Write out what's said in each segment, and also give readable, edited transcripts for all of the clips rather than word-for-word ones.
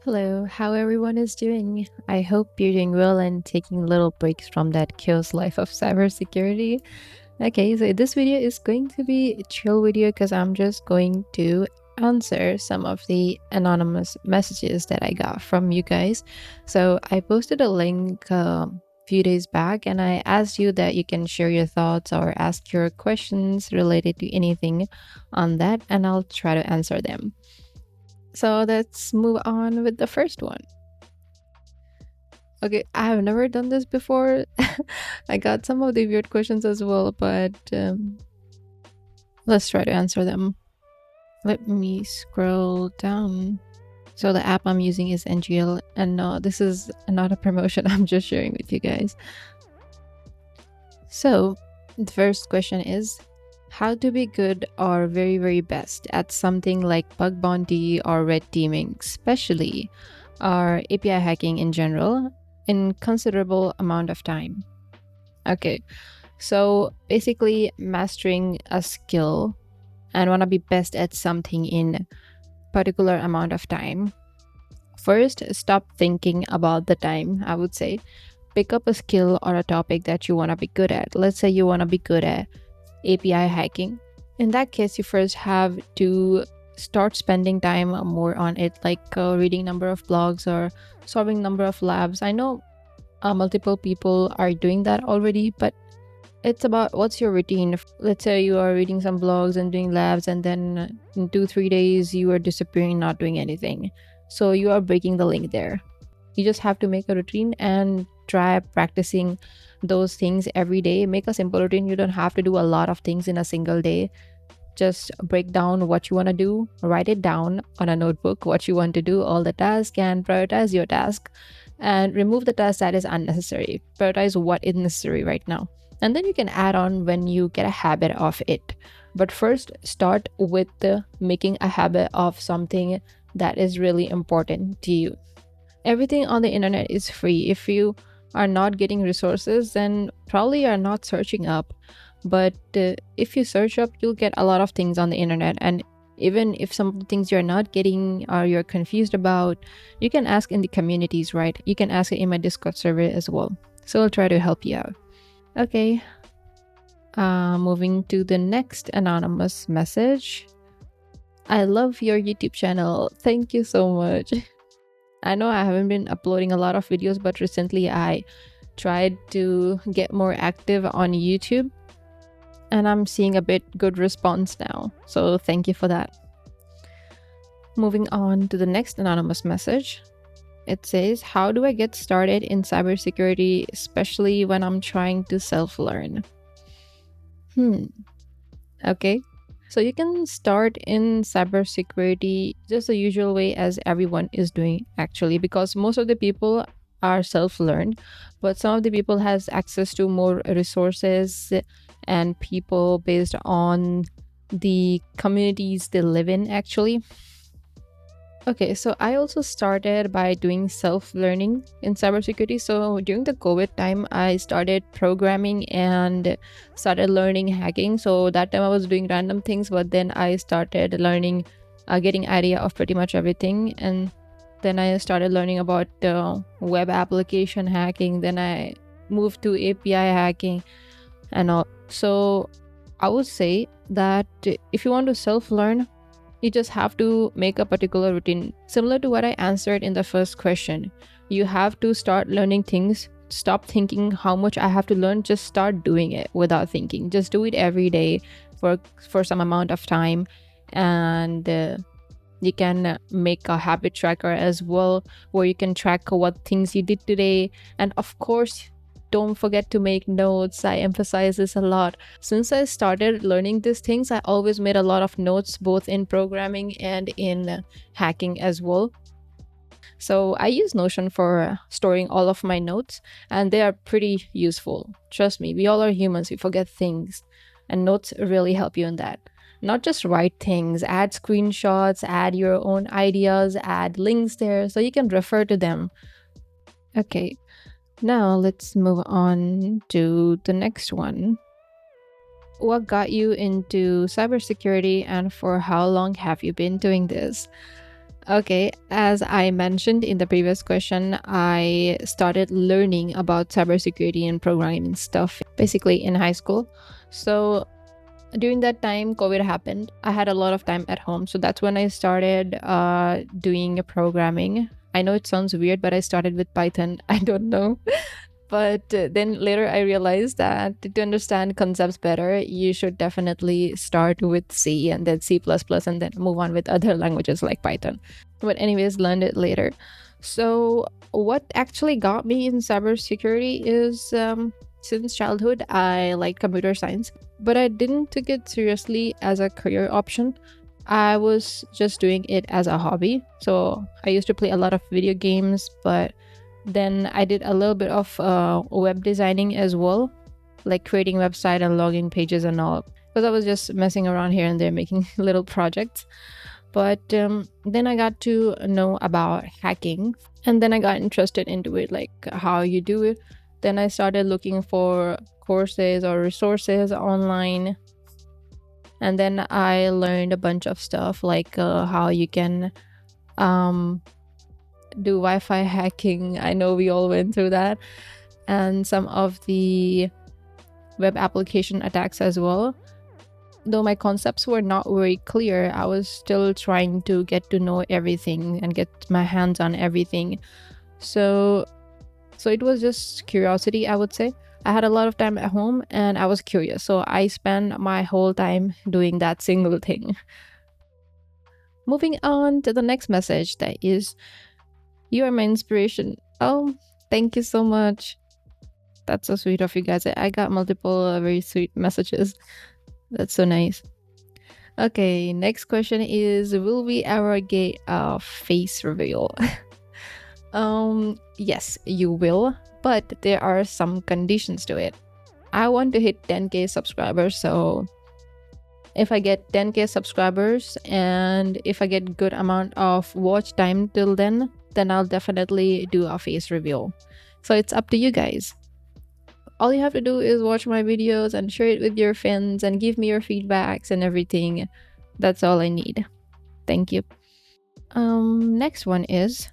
Hello, how everyone is doing? I hope you're doing well and taking little breaks from that chaos life of cybersecurity. Okay, so this video is going to be a chill video because I'm just going to answer some of the anonymous messages that I got from you guys. So I posted a link a few days back and I asked you that you can share your thoughts or ask your questions related to anything on that, and I'll try to answer them. So let's move on with the first one. Okay, I have never done this before. I got some of the weird questions as well, but let's try to answer them. Let me scroll down. So the app I'm using is NGL, and no, this is not a promotion. I'm just sharing with you guys. So the first question is, how to be good or very, very best at something like bug bounty or red teaming, especially, or API hacking in general, in considerable amount of time? Okay, so basically mastering a skill and want to be best at something in particular amount of time. First, stop thinking about the time, I would say. Pick up a skill or a topic that you want to be good at. Let's say you want to be good at API hacking. In that case, you first have to start spending time more on it, like reading number of blogs or solving number of labs. I know multiple people are doing that already, but it's about what's your routine. Let's say you are reading some blogs and doing labs, and then in 2-3 days you are disappearing, not doing anything. So you are breaking the link there. You just have to make a routine and try practicing those things every day. Make a simple routine. You don't have to do a lot of things in a single day. Just break down what you want to do, write it down on a notebook, what you want to do, all the tasks, and prioritize your task. And remove the task that is unnecessary. Prioritize what is necessary right now. And then you can add on when you get a habit of it. But first, start with making a habit of something that is really important to you. Everything on the internet is free. If you are not getting resources, then probably you're not searching up. But if you search up, you'll get a lot of things on the internet. And even if some things you're not getting or you're confused about, you can ask in the communities, right? You can ask it in my Discord server as well. So I'll try to help you out. Okay. Moving to the next anonymous message. I love your YouTube channel. Thank you so much. I know I haven't been uploading a lot of videos, but recently I tried to get more active on YouTube and I'm seeing a bit good response now. So thank you for that. Moving on to the next anonymous message. It says, how do I get started in cybersecurity, especially when I'm trying to self-learn? Okay. So you can start in cybersecurity just the usual way as everyone is doing actually, because most of the people are self-learned, but some of the people has access to more resources and people based on the communities they live in actually. Okay, so I also started by doing self-learning in cybersecurity. So during the COVID time, I started programming and started learning hacking. So that time I was doing random things, but then I started learning, getting idea of pretty much everything. And then I started learning about web application hacking. Then I moved to API hacking and all. So I would say that if you want to self-learn, you just have to make a particular routine. Similar to what I answered in the first question. You have to start learning things. Stop thinking how much I have to learn. Just start doing it without thinking. Just do it every day for some amount of time. And you can make a habit tracker as well, where you can track what things you did today. And of course, don't forget to make notes. I emphasize this a lot. Since I started learning these things, I always made a lot of notes, both in programming and in hacking as well. So I use Notion for storing all of my notes, and they are pretty useful. Trust me, we all are humans, we forget things, and notes really help you in that. Not just write things, add screenshots, add your own ideas, add links there so you can refer to them. Okay, now let's move on to the next one. What got you into cybersecurity and for how long have you been doing this? Okay, as I mentioned in the previous question, I started learning about cybersecurity and programming stuff basically in high school. So during that time, COVID happened. I had a lot of time at home. So that's when I started doing programming. I know it sounds weird, but I started with Python. I don't know. But then later I realized that to understand concepts better, you should definitely start with C and then C++ and then move on with other languages like Python. But anyways, learned it later. So what actually got me in cybersecurity is since childhood, I liked computer science, but I didn't take it seriously as a career option. I was just doing it as a hobby. So I used to play a lot of video games, but then I did a little bit of web designing as well, like creating website and logging pages and all. Because I was just messing around here and there, making little projects. But then I got to know about hacking, and then I got interested into it, like how you do it. Then I started looking for courses or resources online, and then I learned a bunch of stuff like how you can um, do Wi-Fi hacking. I know we all went through that, and some of the web application attacks as well. Though my concepts were not very clear, I was still trying to get to know everything and get my hands on everything. So it was just curiosity, I would say. I had a lot of time at home and I was curious. So I spent my whole time doing that single thing. Moving on to the next message, that is, you are my inspiration. Oh, thank you so much. That's so sweet of you guys. I got multiple very sweet messages. That's so nice. Okay, next question is, will we ever get a face reveal? Yes, you will, but there are some conditions to it. I want to hit 10k subscribers, so if I get 10k subscribers and if I get good amount of watch time till then I'll definitely do a face reveal. So it's up to you guys. All you have to do is watch my videos and share it with your friends and give me your feedbacks and everything. That's all I need. Thank you. Next one is,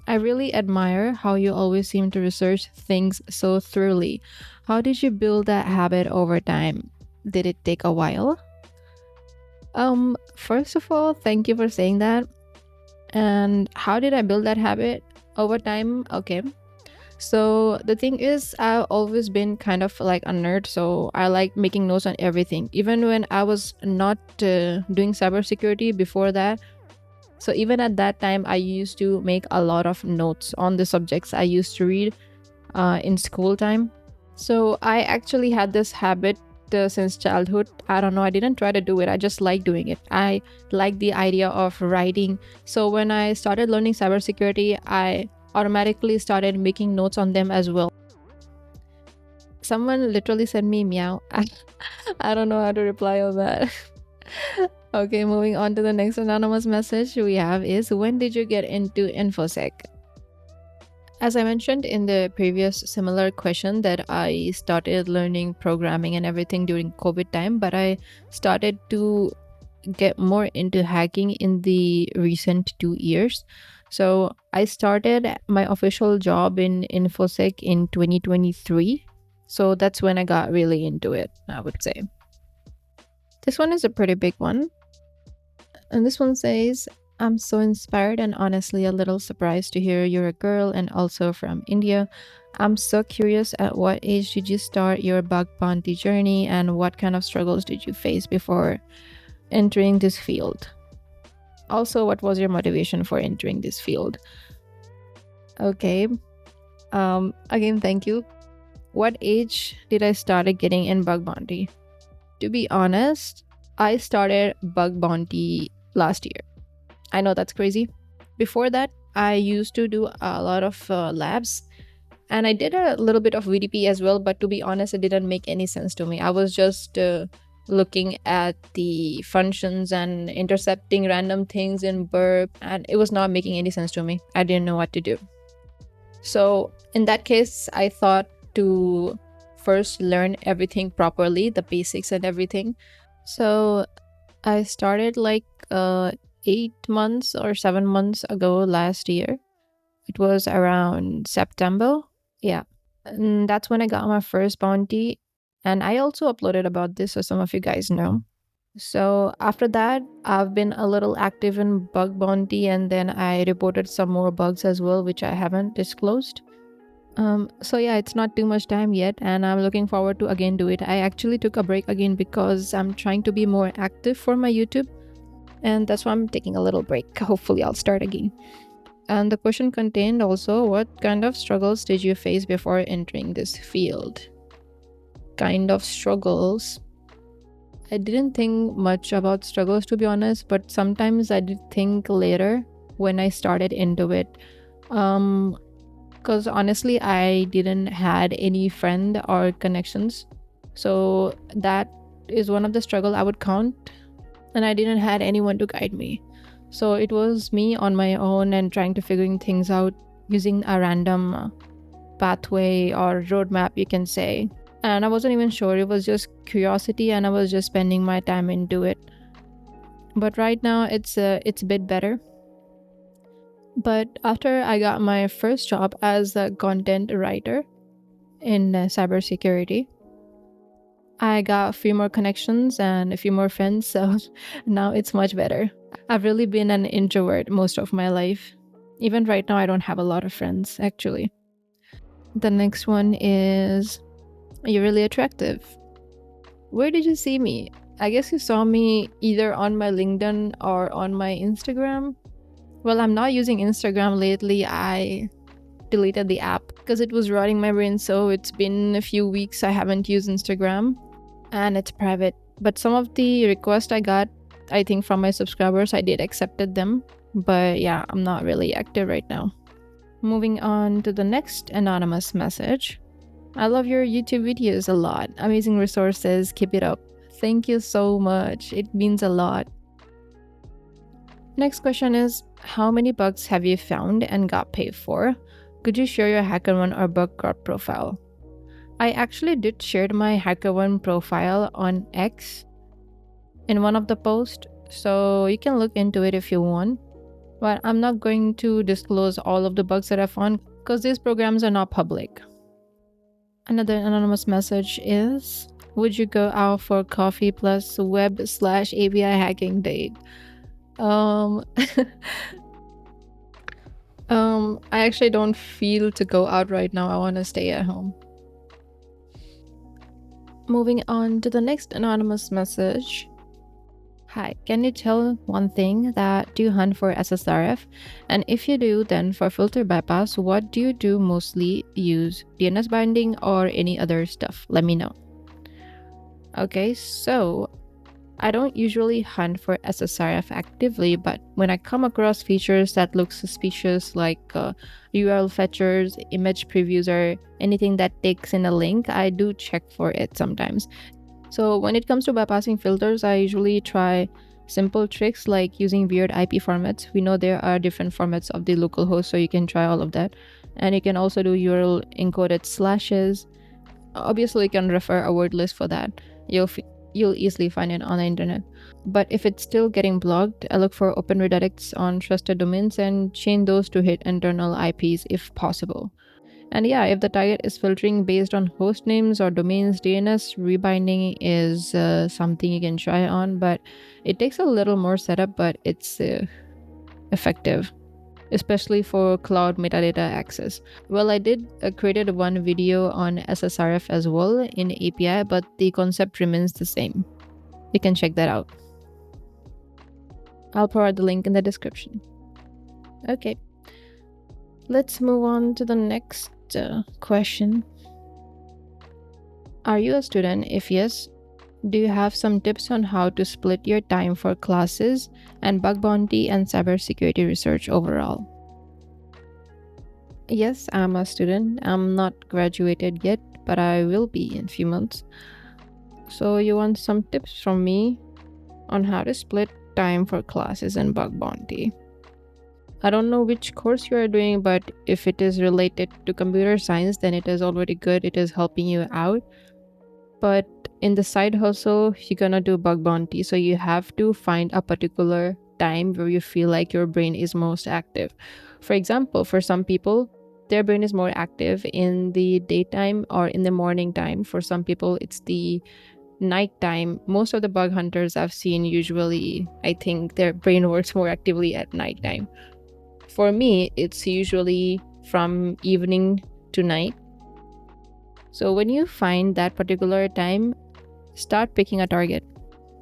I really admire how you always seem to research things so thoroughly. How did you build that habit over time? Did it take a while? First of all, thank you for saying that. And how did I build that habit over time? Okay. So the thing is, I've always been kind of like a nerd, so I like making notes on everything. Even when I was not doing cybersecurity before that, so even at that time, I used to make a lot of notes on the subjects I used to read in school time. So I actually had this habit since childhood. I don't know, I didn't try to do it, I just like doing it. I like the idea of writing. So when I started learning cybersecurity, I automatically started making notes on them as well. Someone literally sent me meow. I don't know how to reply on that. Okay, moving on to the next anonymous message we have is, when did you get into InfoSec? As I mentioned in the previous similar question, that I started learning programming and everything during COVID time, but I started to get more into hacking in the recent 2 years. So I started my official job in InfoSec in 2023. So that's when I got really into it, I would say. This one is a pretty big one. And this one says, I'm so inspired and honestly a little surprised to hear you're a girl and also from India. I'm so curious, at what age did you start your bug bounty journey and what kind of struggles did you face before entering this field? Also, what was your motivation for entering this field? Okay. Again, thank you. What age did I start getting in bug bounty? To be honest, I started bug bounty last year. I know that's crazy. Before that, I used to do a lot of labs, and I did a little bit of VDP as well, but to be honest, it didn't make any sense to me. I was just looking at the functions and intercepting random things in burp, and it was not making any sense to me. I didn't know what to do. So in that case, I thought to first learn everything properly, the basics and everything. So I started like 8 months or 7 months ago last year. It was around September. Yeah. And that's when I got my first bounty. And I also uploaded about this so some of you guys know. So after that, I've been a little active in bug bounty, and then I reported some more bugs as well, which I haven't disclosed. So yeah, it's not too much time yet, and I'm looking forward to again do it. I actually took a break again because I'm trying to be more active for my YouTube, and that's why I'm taking a little break. Hopefully, I'll start again. And the question contained also, what kind of struggles did you face before entering this field? Kind of struggles. I didn't think much about struggles, to be honest, but sometimes I did think later when I started into it. Because honestly, I didn't had any friend or connections, so that is one of the struggle I would count, and I didn't had anyone to guide me. So it was me on my own and trying to figuring things out using a random pathway or roadmap, you can say. And I wasn't even sure, it was just curiosity, and I was just spending my time into it. But right now it's a bit better. But after I got my first job as a content writer in cybersecurity, I got a few more connections and a few more friends, so now it's much better. I've really been an introvert most of my life. Even right now, I don't have a lot of friends, actually. The next one is, you're really attractive. Where did you see me? I guess you saw me either on my LinkedIn or on my Instagram. Well, I'm not using Instagram lately. I deleted the app because it was rotting my brain, so it's been a few weeks I haven't used Instagram, and it's private. But some of the requests I got, I think from my subscribers, I did accepted them. But yeah, I'm not really active right now. Moving on to the next anonymous message. I love your YouTube videos a lot. Amazing resources. Keep it up. Thank you so much. It means a lot. Next question is, how many bugs have you found and got paid for? Could you share your HackerOne or BugCorp profile? I actually did share my HackerOne profile on X in one of the posts, so you can look into it if you want. But I'm not going to disclose all of the bugs that I found because these programs are not public. Another anonymous message is, would you go out for coffee plus web/API hacking date? I actually don't feel to go out right now. I want to stay at home. Moving on to the next anonymous message. Hi, can you tell one thing that do you hunt for SSRF? And if you do, then for filter bypass, what do you do mostly use? DNS binding or any other stuff? Let me know. Okay, so I don't usually hunt for SSRF actively, but when I come across features that look suspicious, like URL fetchers, image previews, or anything that takes in a link, I do check for it sometimes. So when it comes to bypassing filters, I usually try simple tricks like using weird IP formats. We know there are different formats of the localhost, so you can try all of that. And you can also do URL encoded slashes. Obviously, you can refer a word list for that. You'll easily find it on the internet. But if it's still getting blocked, I look for open redirects on trusted domains and chain those to hit internal IPs if possible. And yeah, if the target is filtering based on host names or domains, DNS rebinding is something you can try on, but it takes a little more setup, but it's effective, especially for cloud metadata access. Well, I did created one video on SSRF as well in API, but the concept remains the same. You can check that out. I'll provide the link in the description. Okay, let's move on to the next question. Are you a student? If yes, do you have some tips on how to split your time for classes and bug bounty and cybersecurity research overall? Yes, I'm a student. I'm not graduated yet, but I will be in a few months. So you want some tips from me on how to split time for classes and bug bounty. I don't know which course you are doing, but if it is related to computer science, then it is already good. It is helping you out. But in the side hustle, you're gonna do bug bounty. So you have to find a particular time where you feel like your brain is most active. For example, for some people, their brain is more active in the daytime or in the morning time. For some people, it's the nighttime. Most of the bug hunters I've seen, usually, I think their brain works more actively at nighttime. For me, it's usually from evening to night. So when you find that particular time, start picking a target.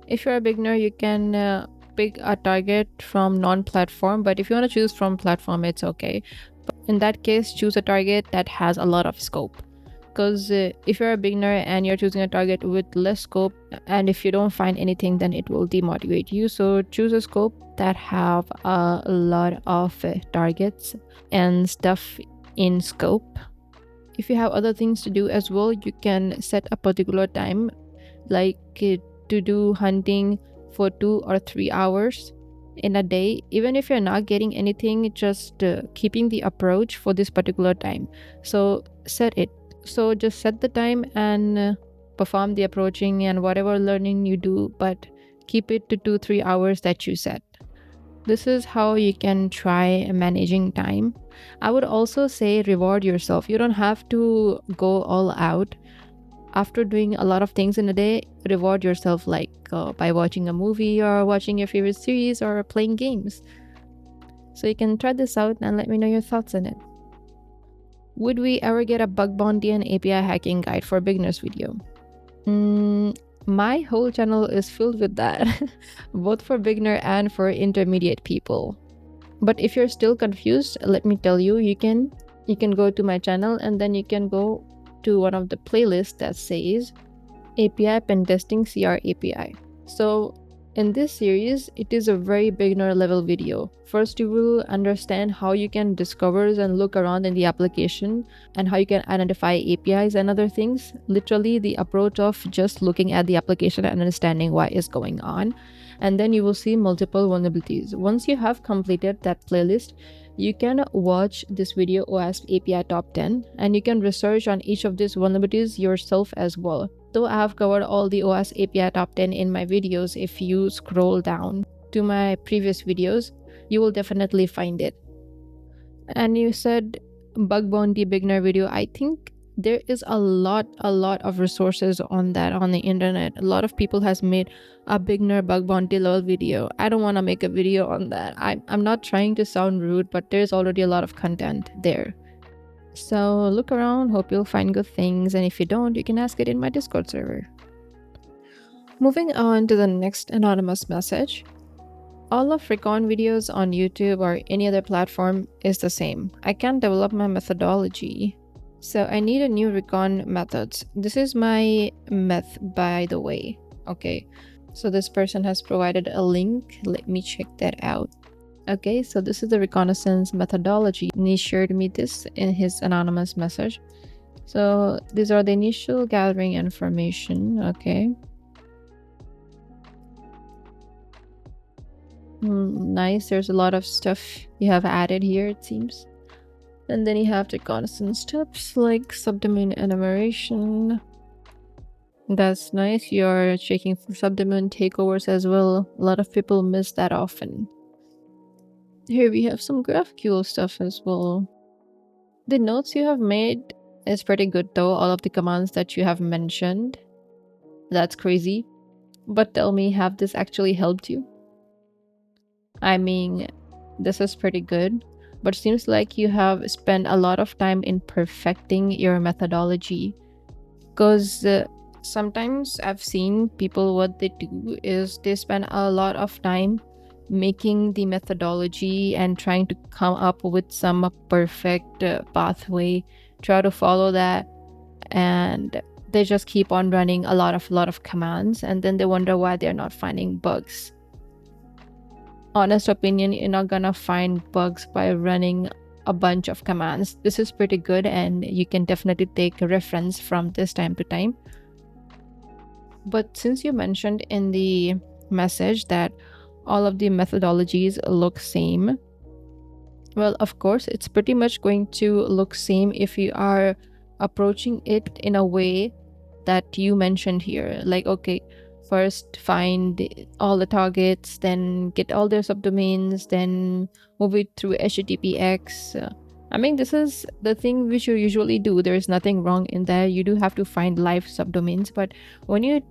If you're a beginner, you can pick a target from non-platform, but if you want to choose from platform, it's okay. But in that case, choose a target that has a lot of scope. Because if you're a beginner and you're choosing a target with less scope, and if you don't find anything, then it will demotivate you. So choose a scope that have a lot of targets and stuff in scope. If you have other things to do as well, you can set a particular time, like to do hunting for 2 or 3 hours in a day. Even if you're not getting anything, just keeping the approach for this particular time. So set it. So just set the time and perform the approaching and whatever learning you do, but keep it to 2-3 hours that you set. This is how you can try managing time. I would also say reward yourself. You don't have to go all out. After doing a lot of things in a day, reward yourself, like by watching a movie or watching your favorite series or playing games. So you can try this out and let me know your thoughts on it. Would we ever get a bug bounty and API hacking guide for beginners video? My whole channel is filled with that, both for beginner and for intermediate people. But if you're still confused, let me tell you, you can go to my channel and then you can go to one of the playlists that says API Pen Testing CR API. So in this series, it is a very beginner level video. First, you will understand how you can discover and look around in the application and how you can identify APIs and other things. Literally the approach of just looking at the application and understanding what is going on. And then you will see multiple vulnerabilities. Once you have completed that playlist, you can watch this video OWASP API Top 10 and you can research on each of these vulnerabilities yourself as well. Though I have covered all the OWASP API Top 10 in my videos, if you scroll down to my previous videos, you will definitely find it. And you said bug bounty beginner video. I think there is a lot of resources on that on the internet. A lot of people has made a beginner bug bounty level video. I don't want to make a video on that. I'm not trying to sound rude, but there's already a lot of content there. So look around, hope you'll find good things, and if you don't, you can ask it in my Discord server. Moving on to the next anonymous message. All of Recon videos on YouTube or any other platform is the same. I can't develop my methodology, so I need a new Recon methods. This is my meth, by the way. Okay, so this person has provided a link. Let me check that out. Okay, so this is the Reconnaissance methodology, and he shared me this in his anonymous message. So these are the initial gathering information. Okay. Nice. There's a lot of stuff you have added here, it seems. And then you have the reconnaissance steps like subdomain enumeration. That's nice. You're checking for subdomain takeovers as well. A lot of people miss that often. Here we have some GraphQL stuff as well. The notes you have made is pretty good though, all of the commands that you have mentioned. That's crazy. But tell me, have this actually helped you? I mean, this is pretty good, but seems like you have spent a lot of time in perfecting your methodology. Because sometimes I've seen people, what they do is they spend a lot of time making the methodology and trying to come up with some perfect pathway, try to follow that, and they just keep on running a lot of commands, and then they wonder why they're not finding bugs. Honest opinion, you're not gonna find bugs by running a bunch of commands. This is pretty good and you can definitely take a reference from this time to time. But since you mentioned in the message that all of the methodologies look same, well, of course, it's pretty much going to look same if you are approaching it in a way that you mentioned here. Like, okay, first find all the targets, then get all their subdomains, then move it through HTTPX. I mean, this is the thing which you usually do. There is nothing wrong in there. You do have to find live subdomains, but when you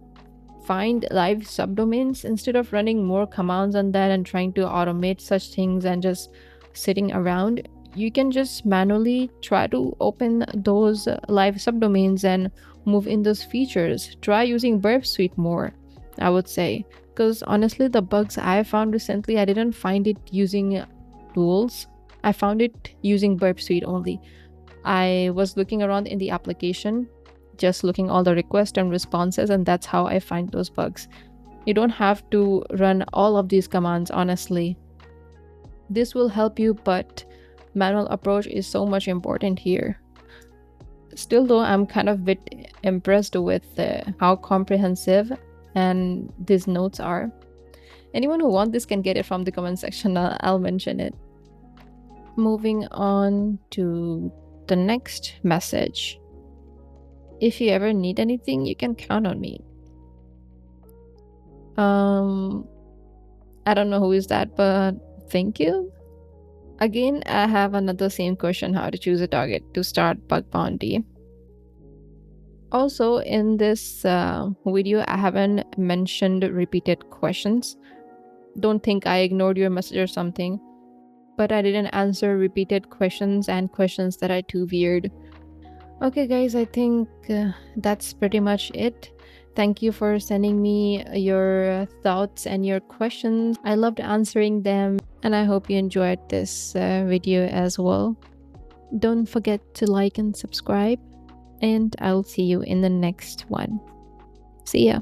find live subdomains, instead of running more commands on that and trying to automate such things and just sitting around, you can just manually try to open those live subdomains and move in those features. Try using Burp Suite more, I would say, because honestly, the bugs I found recently, I didn't find it using tools. I found it using Burp Suite only. I was looking around in the application, just looking all the requests and responses, and that's how I find those bugs. You don't have to run all of these commands, honestly. This will help you, but manual approach is so much important here. Still though, I'm kind of a bit impressed with how comprehensive and these notes are. Anyone who wants this can get it from the comment section. I'll mention it. Moving on to the next message. If you ever need anything, you can count on me. I don't know who is that, but thank you. Again, I have another same question, how to choose a target to start bug bounty. Also, in this video, I haven't mentioned repeated questions. Don't think I ignored your message or something, but I didn't answer repeated questions and questions that are too weird. Okay guys, I think that's pretty much it. Thank you for sending me your thoughts and your questions. I loved answering them, and I hope you enjoyed this video as well. Don't forget to like and subscribe, and I'll see you in the next one. See ya.